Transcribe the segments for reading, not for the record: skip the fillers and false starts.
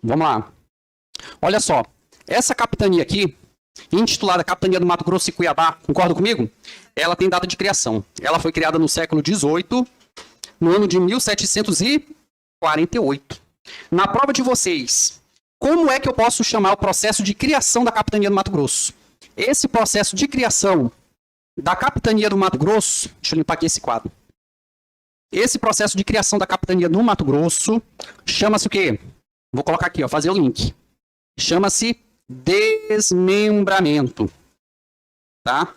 Vamos lá. Olha só. Essa capitania aqui, intitulada Capitania do Mato Grosso e Cuiabá, concorda comigo? Ela tem data de criação. Ela foi criada no século XVIII, no ano de 1748. Na prova de vocês, como é que eu posso chamar o processo de criação da Capitania do Mato Grosso? Esse processo de criação da Capitania do Mato Grosso, deixa eu limpar aqui esse quadro. Esse processo de criação da Capitania do Mato Grosso chama-se o quê? Vou colocar aqui, ó, fazer o link. Chama-se desmembramento. Tá?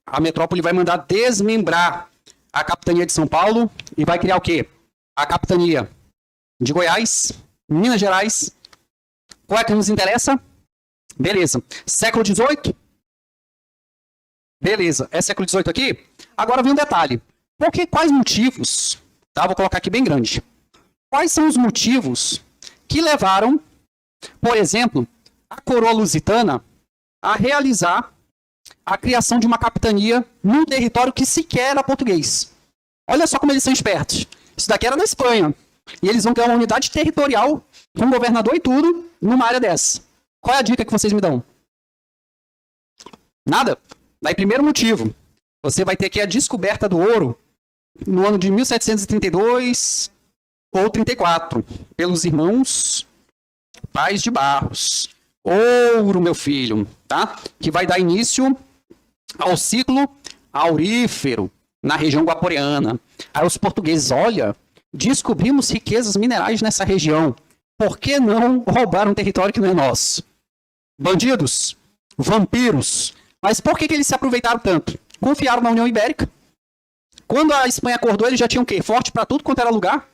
A metrópole vai mandar desmembrar a Capitania de São Paulo e vai criar o quê? A Capitania de Goiás, Minas Gerais. Qual é que nos interessa? Beleza. Século XVIII? Beleza. É século XVIII aqui? Agora vem um detalhe. Quais motivos, tá? Vou colocar aqui bem grande. Quais são os motivos que levaram, por exemplo, a coroa lusitana a realizar a criação de uma capitania num território que sequer era português? Olha só como eles são espertos. Isso daqui era na Espanha. E eles vão criar uma unidade territorial com governador e tudo numa área dessa. Qual é a dica que vocês me dão? Nada? Daí, primeiro motivo. Você vai ter aqui a descoberta do ouro no ano de 1732 ou 34, pelos irmãos Pais de Barros. Ouro, meu filho, tá? Que vai dar início ao ciclo aurífero na região guaporeana. Aí os portugueses, olha, descobrimos riquezas minerais nessa região. Por que não roubar um território que não é nosso? Bandidos, vampiros. Mas por que eles se aproveitaram tanto? Confiaram na União Ibérica. Quando a Espanha acordou, eles já tinham o quê? Forte para tudo quanto era lugar.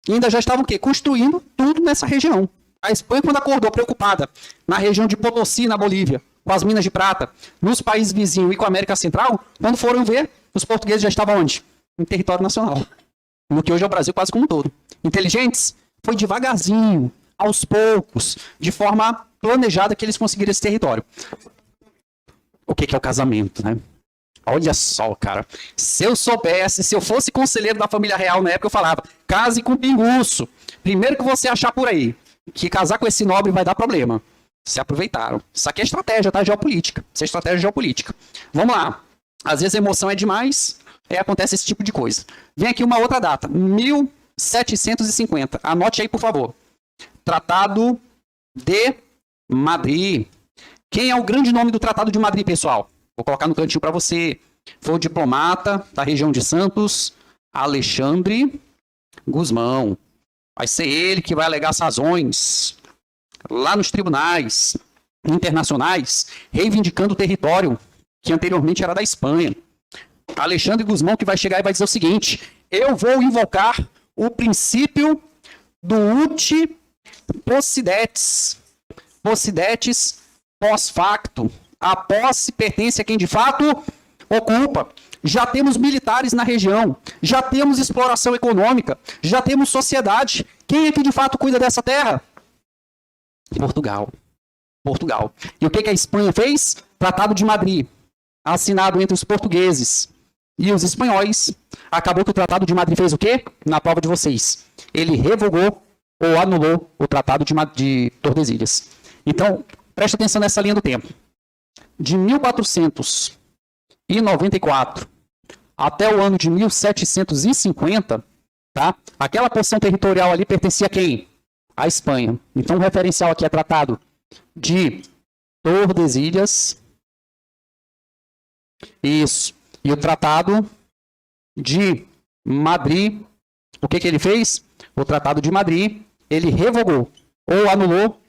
E ainda já estavam o quê? Construindo tudo nessa região. A Espanha, quando acordou, preocupada na região de Potosí, na Bolívia, com as minas de prata, nos países vizinhos e com a América Central, quando foram ver, os portugueses já estavam onde? Em território nacional. No que hoje é o Brasil quase como um todo. Inteligentes? Foi devagarzinho, aos poucos, de forma planejada que eles conseguiram esse território. O que é o casamento, né? Olha só, cara. Se eu soubesse, se eu fosse conselheiro da família real na época, eu falava, case com pinguço. Primeiro que você achar por aí, que casar com esse nobre vai dar problema. Se aproveitaram. Isso aqui é estratégia, tá? Geopolítica. Isso é estratégia geopolítica. Vamos lá. Às vezes a emoção é demais, acontece esse tipo de coisa. Vem aqui uma outra data, 1750. Anote aí, por favor. Tratado de Madrid. Quem é o grande nome do Tratado de Madrid, pessoal? Vou colocar no cantinho para você. Foi o diplomata da região de Santos, Alexandre Gusmão. Vai ser ele que vai alegar as razões lá nos tribunais internacionais, reivindicando o território que anteriormente era da Espanha. Alexandre Gusmão que vai chegar e vai dizer o seguinte: eu vou invocar o princípio do ut possidetis. Possidetis pós-facto. A posse pertence a quem de fato ocupa. Já temos militares na região, já temos exploração econômica, já temos sociedade. Quem é que de fato cuida dessa terra? Portugal. Portugal. E o que a Espanha fez? Tratado de Madrid, assinado entre os portugueses e os espanhóis. Acabou que o Tratado de Madrid fez o quê? Na prova de vocês. Ele revogou ou anulou o Tratado de Tordesilhas. Então, preste atenção nessa linha do tempo. De 1494 até o ano de 1750, tá? Aquela porção territorial ali pertencia a quem? A Espanha. Então, o referencial aqui é Tratado de Tordesilhas. Isso. E o Tratado de Madrid, o que ele fez? O Tratado de Madrid, ele revogou ou anulou,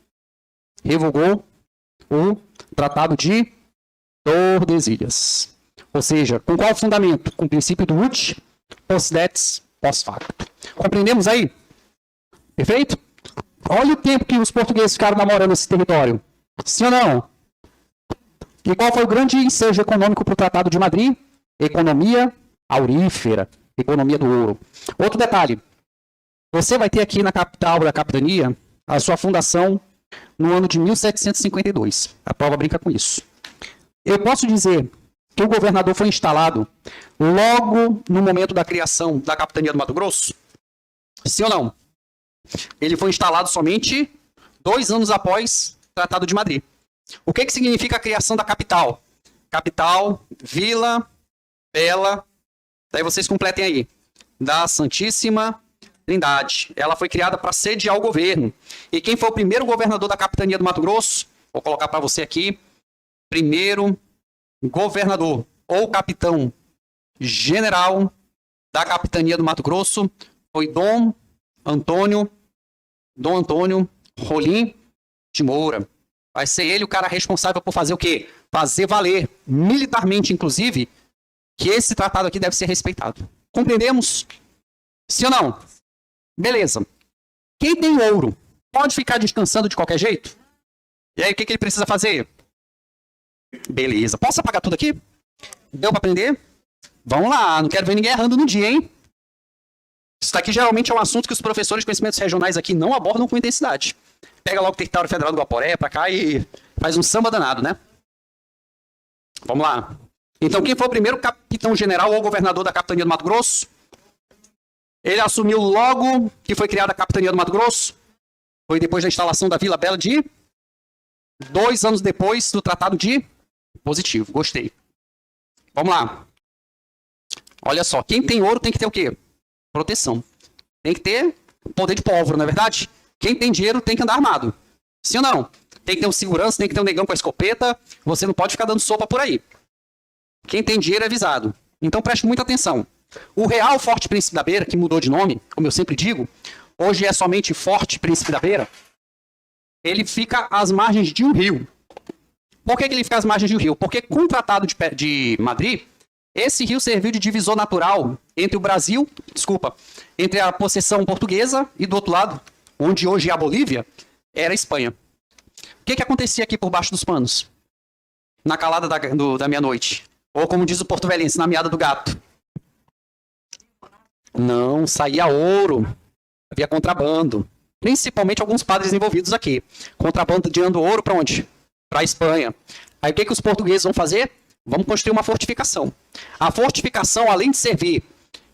revogou o Tratado de Tordesilhas. Ou seja, com qual fundamento? Com o princípio do ut possidetis pós-facto. Compreendemos aí? Perfeito? Olha o tempo que os portugueses ficaram namorando esse território. Sim ou não? E qual foi o grande ensejo econômico para o Tratado de Madrid? Economia aurífera, economia do ouro. Outro detalhe. Você vai ter aqui na capital da capitania a sua fundação no ano de 1752. A prova brinca com isso. Eu posso dizer que o governador foi instalado logo no momento da criação da capitania do Mato Grosso? Sim ou não? Ele foi instalado somente 2 anos após o Tratado de Madrid. O que significa a criação da capital? Capital, Vila Bela, daí vocês completem aí, da Santíssima Trindade. Ela foi criada para sediar o governo. E quem foi o primeiro governador da capitania do Mato Grosso? Vou colocar para você aqui. Primeiro governador ou capitão general da capitania do Mato Grosso foi Dom Antônio Rolim de Moura. Vai ser ele o cara responsável por fazer o quê? Fazer valer, militarmente inclusive, que esse tratado aqui deve ser respeitado. Compreendemos? Sim ou não? Beleza. Quem tem ouro pode ficar descansando de qualquer jeito? E aí, o que ele precisa fazer? Beleza. Posso apagar tudo aqui? Deu para aprender? Vamos lá. Não quero ver ninguém errando no dia, hein? Isso daqui geralmente é um assunto que os professores de conhecimentos regionais aqui não abordam com intensidade. Pega logo o território federal do Guaporé para cá e faz um samba danado, né? Vamos lá. Então, quem foi o primeiro capitão-general ou governador da capitania do Mato Grosso? Ele assumiu logo que foi criada a capitania do Mato Grosso. Foi depois da instalação da Vila Bela de 2 anos depois do Tratado de Positivo. Gostei. Vamos lá. Olha só, quem tem ouro tem que ter o quê? Proteção. Tem que ter poder de pólvora, não é verdade? Quem tem dinheiro tem que andar armado. Sim ou não? Tem que ter um segurança, tem que ter um negão com a escopeta. Você não pode ficar dando sopa por aí. Quem tem dinheiro é avisado. Então preste muita atenção. O Real Forte Príncipe da Beira, que mudou de nome, como eu sempre digo, hoje é somente Forte Príncipe da Beira, ele fica às margens de um rio. Por que ele fica às margens de um rio? Porque com o Tratado de Madrid, esse rio serviu de divisor natural entre o Brasil, entre a possessão portuguesa e do outro lado, onde hoje é a Bolívia, era a Espanha. O que acontecia aqui por baixo dos panos? Na calada da meia-noite. Ou como diz o porto-velhense, na meada do gato. Não, saía ouro. Havia contrabando. Principalmente alguns padres envolvidos aqui. Contrabandeando ouro para onde? Para a Espanha. Aí o que os portugueses vão fazer? Vamos construir uma fortificação. A fortificação, além de servir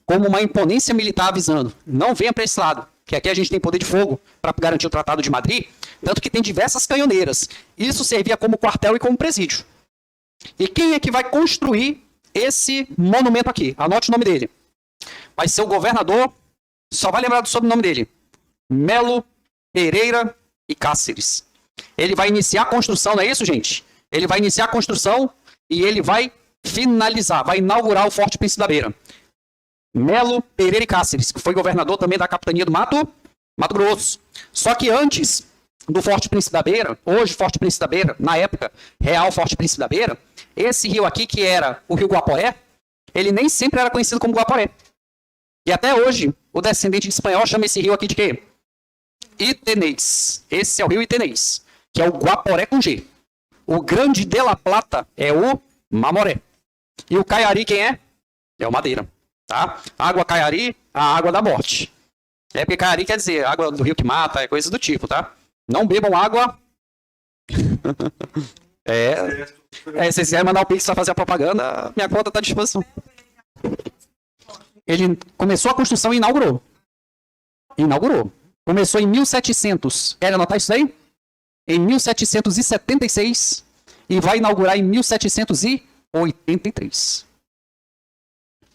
como uma imponência militar avisando, não venha para esse lado, que aqui a gente tem poder de fogo para garantir o Tratado de Madrid, tanto que tem diversas canhoneiras. Isso servia como quartel e como presídio. E quem é que vai construir esse monumento aqui? Anote o nome dele. Vai ser o governador, só vai lembrar do sobrenome dele. Melo Pereira e Cáceres. Ele vai iniciar a construção, não é isso, gente? Ele vai iniciar a construção e ele vai finalizar, vai inaugurar o Forte Príncipe da Beira. Melo Pereira e Cáceres, que foi governador também da capitania do Mato Grosso. Só que antes do Forte Príncipe da Beira, hoje Forte Príncipe da Beira, na época Real Forte Príncipe da Beira, esse rio aqui, que era o rio Guaporé, ele nem sempre era conhecido como Guaporé. E até hoje, o descendente de espanhol chama esse rio aqui de quê? Itenês. Esse é o rio Itenês, que é o Guaporé com G. O Grande de la Plata é o Mamoré. E o Caiari quem é? É o Madeira. Tá? Água Caiari, a água da morte. É porque Caiari quer dizer água do rio que mata, é coisa do tipo, tá? Não bebam água. Se vocês querem mandar o Pix para fazer a propaganda, minha conta está à disposição. Ele começou a construção e inaugurou. Começou em 1700. Quer anotar isso aí? Em 1776 e vai inaugurar em 1783.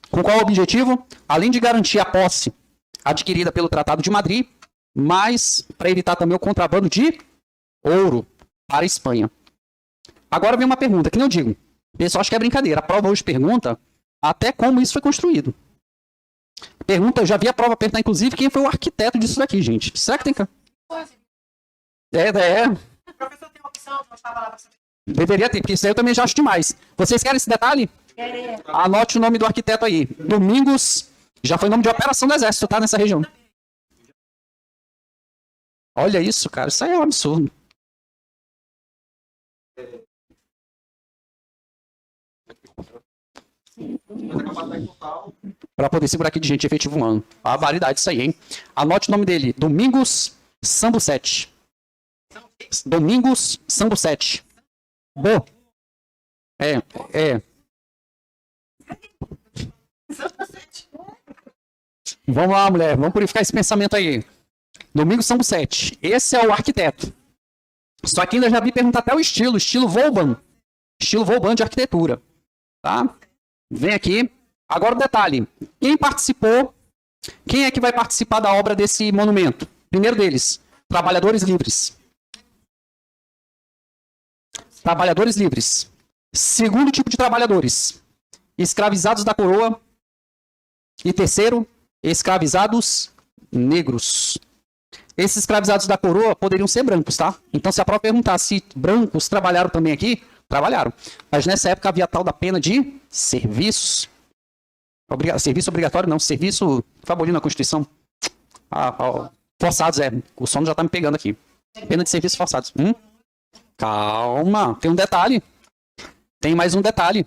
Com qual objetivo? Além de garantir a posse adquirida pelo Tratado de Madrid, mas para evitar também o contrabando de ouro para a Espanha. Agora vem uma pergunta, que não digo. O pessoal acha que é brincadeira. A prova hoje pergunta até como isso foi construído. Eu já vi a prova perguntar, inclusive, quem foi o arquiteto disso daqui, gente. Será que tem... O professor tem opção, não estava lá para saber. Deveria ter, porque isso aí eu também já acho demais. Vocês querem esse detalhe? Anote o nome do arquiteto aí. Domingos, já foi nome de operação do Exército, tá? Nessa região. Olha isso, cara. Isso aí é um absurdo. Para poder segurar aqui de gente efetivo humano. A variedade isso aí, hein? Anote o nome dele. Domingos Sambucete. Domingos Sambucete. Bo. Vamos lá, mulher. Vamos purificar esse pensamento aí. Domingos Sambucete. Esse é o arquiteto. Só que ainda já vi perguntar até o estilo Vauban. Estilo Vauban de arquitetura. Tá? Vem aqui. Agora o detalhe. Quem participou? Quem é que vai participar da obra desse monumento? Primeiro deles, trabalhadores livres. Trabalhadores livres. Segundo tipo de trabalhadores, escravizados da coroa. E terceiro, escravizados negros. Esses escravizados da coroa poderiam ser brancos, tá? Então, se a prova perguntar se brancos trabalharam também aqui, trabalharam. Mas nessa época havia tal da pena de serviço. Serviço obrigatório, não. Serviço favorito na Constituição. Forçados, é. O sono já tá me pegando aqui. Pena de serviços forçados. Calma, tem um detalhe. Tem mais um detalhe.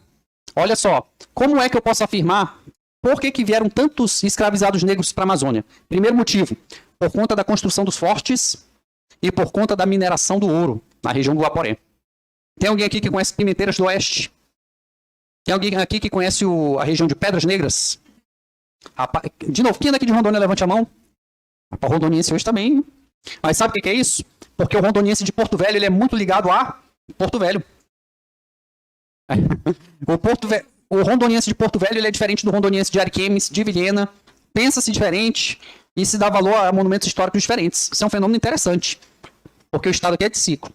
Olha só, como é que eu posso afirmar por que vieram tantos escravizados negros para a Amazônia? Primeiro motivo, por conta da construção dos fortes e por conta da mineração do ouro na região do Guaporé. Tem alguém aqui que conhece Pimenteiras do Oeste? Tem alguém aqui que conhece a região de Pedras Negras? De novo, quem é daqui de Rondônia, levante a mão. O rondoniense hoje também. Mas sabe o que é isso? Porque o rondoniense de Porto Velho ele é muito ligado a Porto Velho. O rondoniense de Porto Velho ele é diferente do rondoniense de Ariquemes, de Vilhena. Pensa-se diferente e se dá valor a monumentos históricos diferentes. Isso é um fenômeno interessante, porque o estado aqui é de ciclo.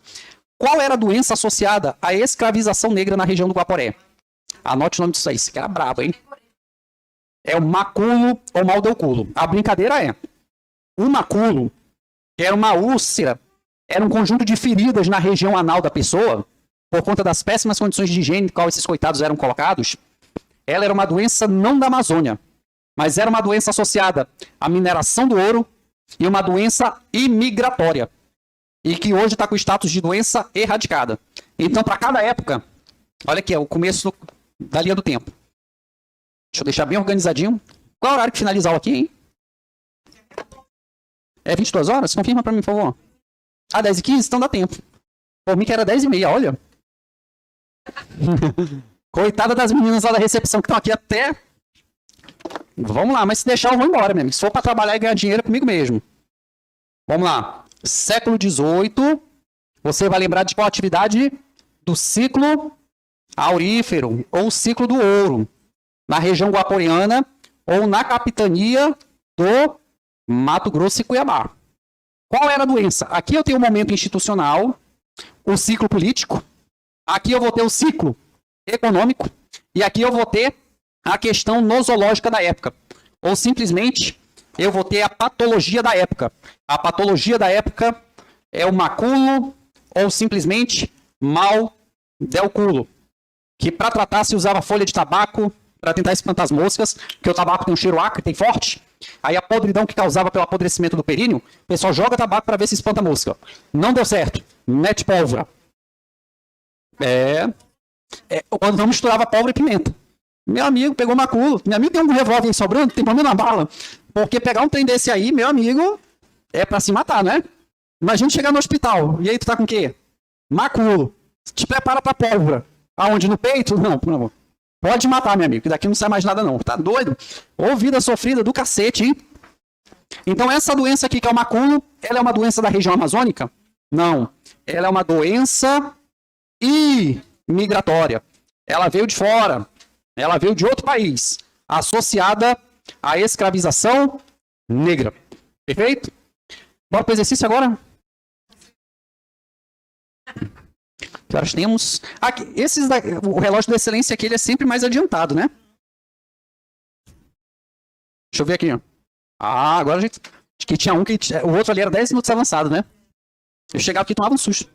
Qual era a doença associada à escravização negra na região do Guaporé? Anote o nome disso aí, isso aqui era brabo, hein? É o maculo ou mal do culo. A brincadeira é, o maculo era uma úlcera, era um conjunto de feridas na região anal da pessoa, por conta das péssimas condições de higiene em qual esses coitados eram colocados. Ela era uma doença não da Amazônia, mas era uma doença associada à mineração do ouro e uma doença imigratória. E que hoje está com o status de doença erradicada. Então, para cada época, olha aqui, é o começo da linha do tempo. Deixa eu deixar bem organizadinho. Qual é o horário que finaliza a aula aqui, hein? É 22 horas? Confirma para mim, por favor. 10h15? Então dá tempo. Por mim que era 10h30, olha. Coitada das meninas lá da recepção que estão aqui até... Vamos lá, mas se deixar eu vou embora mesmo. Se for para trabalhar e ganhar dinheiro é comigo mesmo. Vamos lá. Século XVIII, você vai lembrar de qual atividade? Do ciclo aurífero, ou ciclo do ouro, na região guaporeana, ou na capitania do Mato Grosso e Cuiabá. Qual era a doença? Aqui eu tenho o momento institucional, o ciclo político, aqui eu vou ter o ciclo econômico, e aqui eu vou ter a questão nosológica da época, ou simplesmente eu vou ter a patologia da época. A patologia da época é o maculo ou simplesmente mal del culo, que para tratar se usava folha de tabaco para tentar espantar as moscas, porque o tabaco tem um cheiro acre, tem forte. Aí a podridão que causava pelo apodrecimento do períneo, o pessoal joga tabaco para ver se espanta a mosca. Não deu certo. Mete pólvora. Quando não misturava pólvora e pimenta. Meu amigo pegou maculo. Meu amigo tem um revólver aí sobrando, tem problema na bala. Porque pegar um trem desse aí, meu amigo, é pra se matar, né? Imagina chegar no hospital. E aí tu tá com o quê? Maculo. Te prepara pra pólvora. Aonde? No peito? Não, por favor. Pode matar, meu amigo, que daqui não sai mais nada não. Tá doido? Ô vida sofrida do cacete, hein? Então essa doença aqui, que é o maculo, ela é uma doença da região amazônica? Não. Ela é uma doença imigratória. Ela veio de fora. Ela veio de outro país. Associada à escravização negra. Perfeito? Bora para o exercício agora? Que horas temos? Aqui, o relógio da excelência aqui ele é sempre mais adiantado, né? Deixa eu ver aqui. Agora a gente... Acho que tinha o outro ali era 10 minutos avançado, né? Eu chegava aqui e tomava um susto.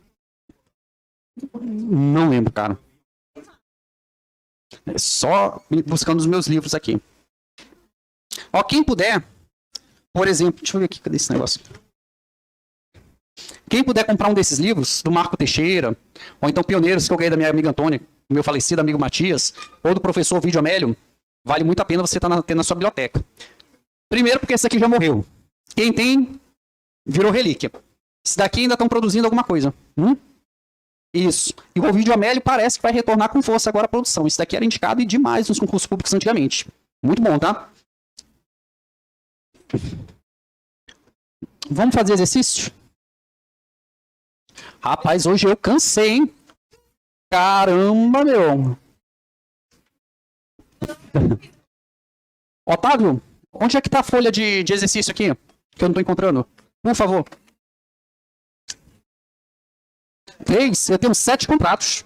Não lembro, cara. É só buscando os meus livros aqui. Ó, quem puder, por exemplo, deixa eu ver aqui, cadê esse negócio? Quem puder comprar um desses livros, do Marco Teixeira, ou então Pioneiros, que eu ganhei da minha amiga Antônia, do meu falecido amigo Matias, ou do professor Ovidio Amélio, vale muito a pena você ter na sua biblioteca. Primeiro porque esse aqui já morreu. Quem tem, virou relíquia. Esse daqui ainda estão produzindo alguma coisa. Isso. E o Ovidio Amélio parece que vai retornar com força agora à produção. Isso daqui era indicado e demais nos concursos públicos antigamente. Muito bom, tá? Vamos fazer exercício? Rapaz, hoje eu cansei, hein? Caramba, meu. Otávio, onde é que tá a folha de exercício aqui? Que eu não tô encontrando. Por favor. 3, eu tenho 7 contratos.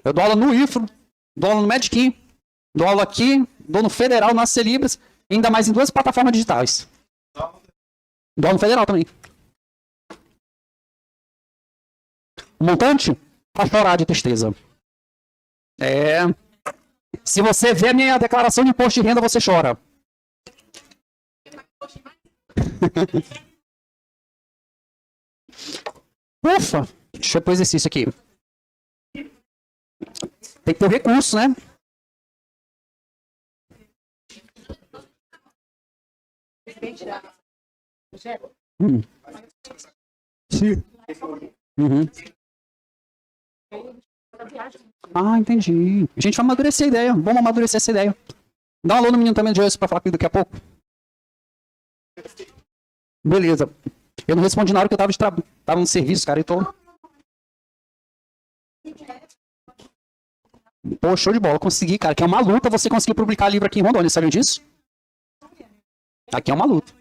Eu dou aula no IFRO, dou aula no Medquim, dou aula aqui, dou no Federal, na Celibras, e ainda mais em 2 plataformas digitais. Dou aula no Federal também. O montante? Pra chorar de tristeza. É. Se você vê a minha declaração de imposto de renda, você chora. Ufa! Deixa eu pôr exercício aqui. Tem que ter o recurso, né? Sim. Uhum. Ah, entendi. A gente vai amadurecer a ideia. Vamos amadurecer essa ideia. Dá um alô no menino também de hoje para falar comigo daqui a pouco. Beleza. Eu não respondi na hora que eu tava no serviço, cara. Pô, show de bola. Consegui, cara. Que é uma luta você conseguir publicar livro aqui em Rondônia. Sabe disso? Aqui é uma luta.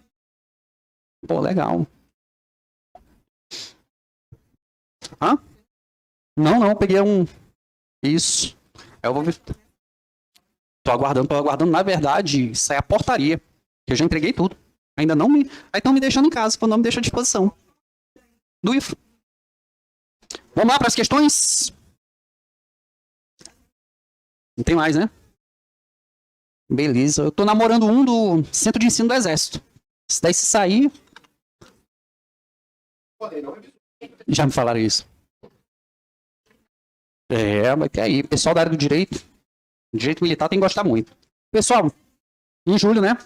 Pô, legal. Hã? Não. Peguei um... Isso. Eu vou ver. Tô aguardando. Na verdade, isso é a portaria. Eu já entreguei tudo. Ainda não me... Aí estão me deixando em casa, não me deixam à disposição. Do IFRO. Vamos lá para as questões? Não tem mais, né? Beleza. Eu tô namorando um do Centro de Ensino do Exército. Se daí se sair... Já me falaram isso. Vai ter aí. Pessoal da área do direito. Direito militar tem que gostar muito. Pessoal, em julho, né?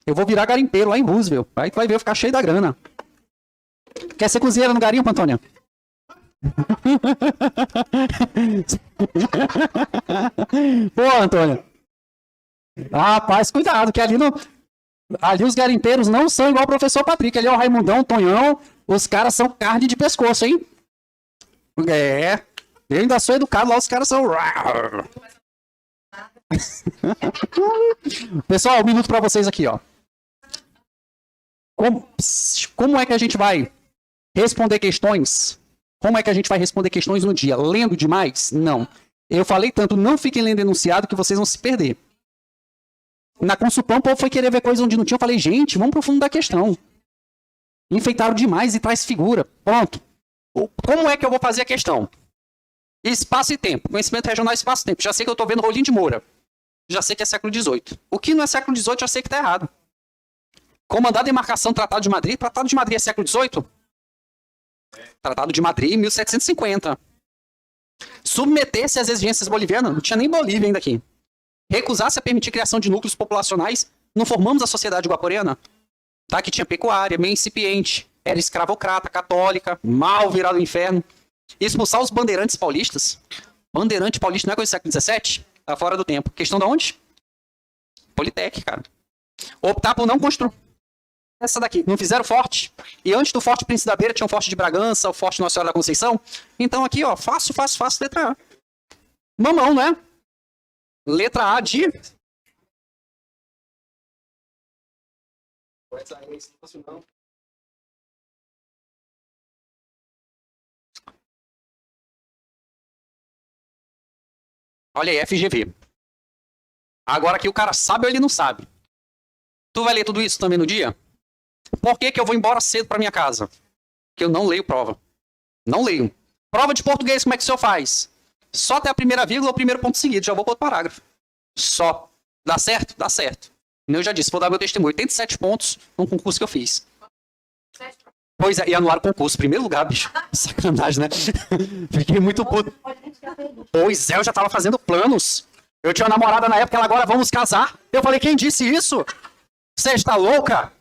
Eu vou virar garimpeiro lá em Roosevelt. Aí tu vai ver eu ficar cheio da grana. Quer ser cozinheira no garimpo, Antônia? Pô, Antônia. Rapaz, cuidado, que ali os garimpeiros não são igual o professor Patrick. Ali é o Raimundão, o Tonhão. Os caras são carne de pescoço, hein? Eu ainda sou educado, lá os caras são... Pessoal, um minuto para vocês aqui, ó. Como é que a gente vai responder questões? Como é que a gente vai responder questões no dia? Lendo demais? Não. Eu falei tanto, não fiquem lendo enunciado que vocês vão se perder. Na consultão, o povo foi querer ver coisa onde não tinha. Eu falei, gente, vamos pro fundo da questão. Enfeitaram demais e traz figura. Pronto. Como é que eu vou fazer a questão? Espaço e tempo. Conhecimento regional, espaço e tempo. Já sei que eu tô vendo Rolim de Moura. Já sei que é século XVIII. O que não é século XVIII, já sei que tá errado. Comandado em marcação, Tratado de Madrid. Tratado de Madrid é século XVIII? Tratado de Madrid, 1750. Submeter-se às exigências bolivianas. Não tinha nem Bolívia ainda aqui. Recusar-se a permitir a criação de núcleos populacionais. Não formamos a sociedade guaporena? Tá? Que tinha pecuária, meio incipiente. Era escravocrata, católica, mal virado ao inferno. Expulsar os bandeirantes paulistas. Bandeirante paulista não é coisa do século XVII? Tá fora do tempo. Questão de onde? Politec, cara. Optar por não construir. Essa daqui. Não fizeram forte. E antes do Forte Príncipe da Beira tinha um Forte de Bragança, o Forte Nossa Senhora da Conceição. Então aqui, ó, fácil, letra A. Mamão, né? Letra A de... Olha aí, FGV. Agora que o cara sabe ou ele não sabe. Tu vai ler tudo isso também no dia? Por que eu vou embora cedo pra minha casa? Porque eu não leio prova. Não leio. Prova de português, como é que o senhor faz? Só até a primeira vírgula ou o primeiro ponto seguido. Já vou para outro parágrafo. Só. Dá certo? Dá certo. Eu já disse, vou dar meu testemunho. 87 pontos no concurso que eu fiz. Pois é, e anular o concurso. Primeiro lugar, bicho. Sacanagem, né? Fiquei muito puto. Pois é, eu já tava fazendo planos. Eu tinha uma namorada na época, ela agora vamos casar. Eu falei, quem disse isso? Você está louca?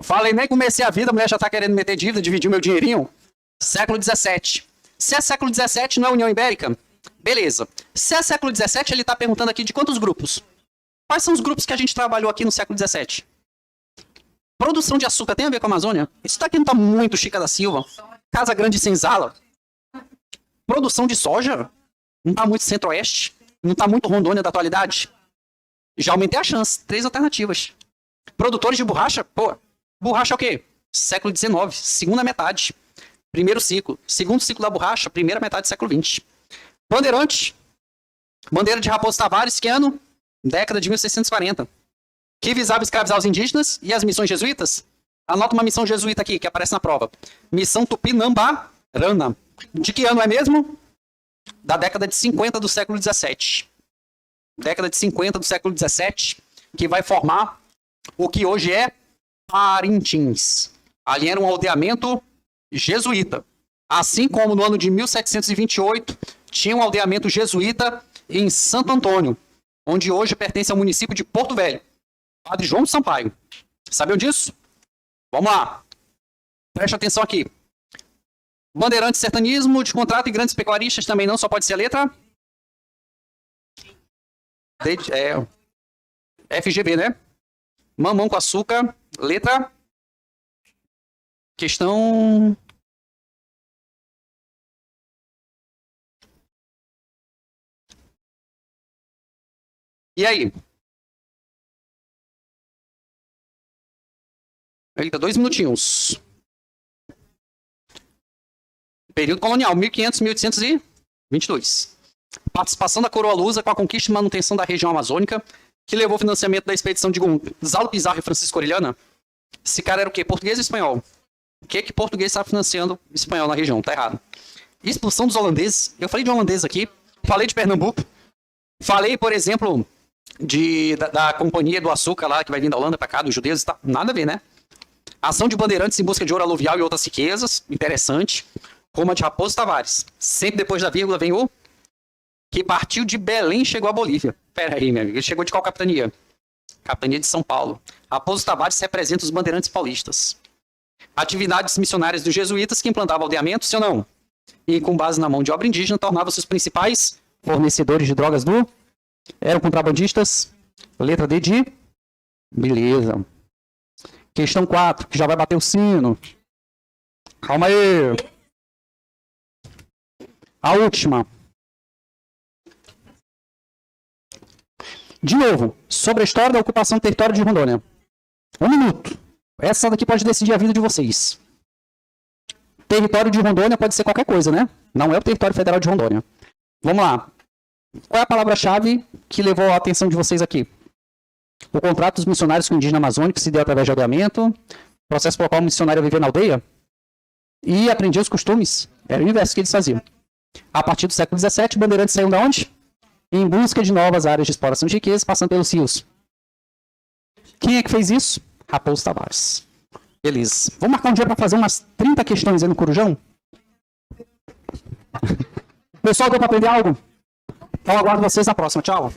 Falei, nem comecei a vida, a mulher já tá querendo meter dívida, dividir o meu dinheirinho. Século XVII. Se é século XVII, não é União Ibérica? Beleza. Se é século XVII, ele está perguntando aqui de quantos grupos? Quais são os grupos que a gente trabalhou aqui no século XVII? Produção de açúcar tem a ver com a Amazônia? Isso daqui não está muito Chica da Silva. Casa Grande e Senzala. Produção de soja? Não está muito Centro-Oeste? Não está muito Rondônia da atualidade? Já aumentei a chance. 3 alternativas. Produtores de borracha? Pô, borracha é o quê? Século XIX, segunda metade. Primeiro ciclo. Segundo ciclo da borracha, primeira metade do século XX. Bandeirante. Bandeira de Raposo Tavares, que ano? Década de 1640. Que visava escravizar os indígenas e as missões jesuítas? Anota uma missão jesuíta aqui, que aparece na prova. Missão Tupinambarana. De que ano é mesmo? Da década de 50 do século XVII. Década de 50 do século XVII, que vai formar o que hoje é Parintins. Ali era um aldeamento jesuíta. Assim como no ano de 1728, tinha um aldeamento jesuíta em Santo Antônio, onde hoje pertence ao município de Porto Velho. Padre João Sampaio. Sabiam disso? Vamos lá. Preste atenção aqui. Bandeirante, sertanismo, de contrato e grandes pecuaristas também não, só pode ser a letra? FGV, né? Mamão com açúcar, letra? Questão... E aí? Eita, 2 minutinhos. Período colonial, 1500, 1822. Participação da coroa lusa com a conquista e manutenção da região amazônica, que levou ao financiamento da expedição de Gonzalo Pizarro e Francisco Orellana. Esse cara era o quê? Português ou espanhol? O que português estava financiando espanhol na região? Tá errado. Expulsão dos holandeses. Eu falei de holandês aqui. Falei de Pernambuco. Falei, por exemplo, da Companhia do Açúcar lá, que vai vir da Holanda para cá, dos judeus. Tá, nada a ver, né? Ação de bandeirantes em busca de ouro aluvial e outras riquezas. Interessante. Como a de Raposo Tavares. Sempre depois da vírgula vem o... Que partiu de Belém e chegou à Bolívia. Pera aí, meu amigo. Ele chegou de qual capitania? Capitania de São Paulo. Raposo Tavares representa os bandeirantes paulistas. Atividades missionárias dos jesuítas que implantavam aldeamento, sim ou não? E com base na mão de obra indígena, tornavam-se os principais fornecedores de drogas do... Eram contrabandistas. Letra D de... Beleza. Questão 4, que já vai bater o sino. Calma aí. A última. De novo, sobre a história da ocupação do território de Rondônia. 1 minuto. Essa daqui pode decidir a vida de vocês. Território de Rondônia pode ser qualquer coisa, né? Não é o território federal de Rondônia. Vamos lá. Qual é a palavra-chave que levou a atenção de vocês aqui? O contrato dos missionários com o indígena amazônico se deu através de aldeamento. Processo pelo qual o missionário vivia na aldeia. E aprendia os costumes. Era o inverso que eles faziam. A partir do século XVII, bandeirantes saíram de onde? Em busca de novas áreas de exploração de riqueza, passando pelos rios. Quem é que fez isso? Raposo Tavares. Beleza. Vamos marcar um dia para fazer umas 30 questões aí no Corujão? Pessoal, deu para aprender algo? Então, aguardo vocês na próxima. Tchau.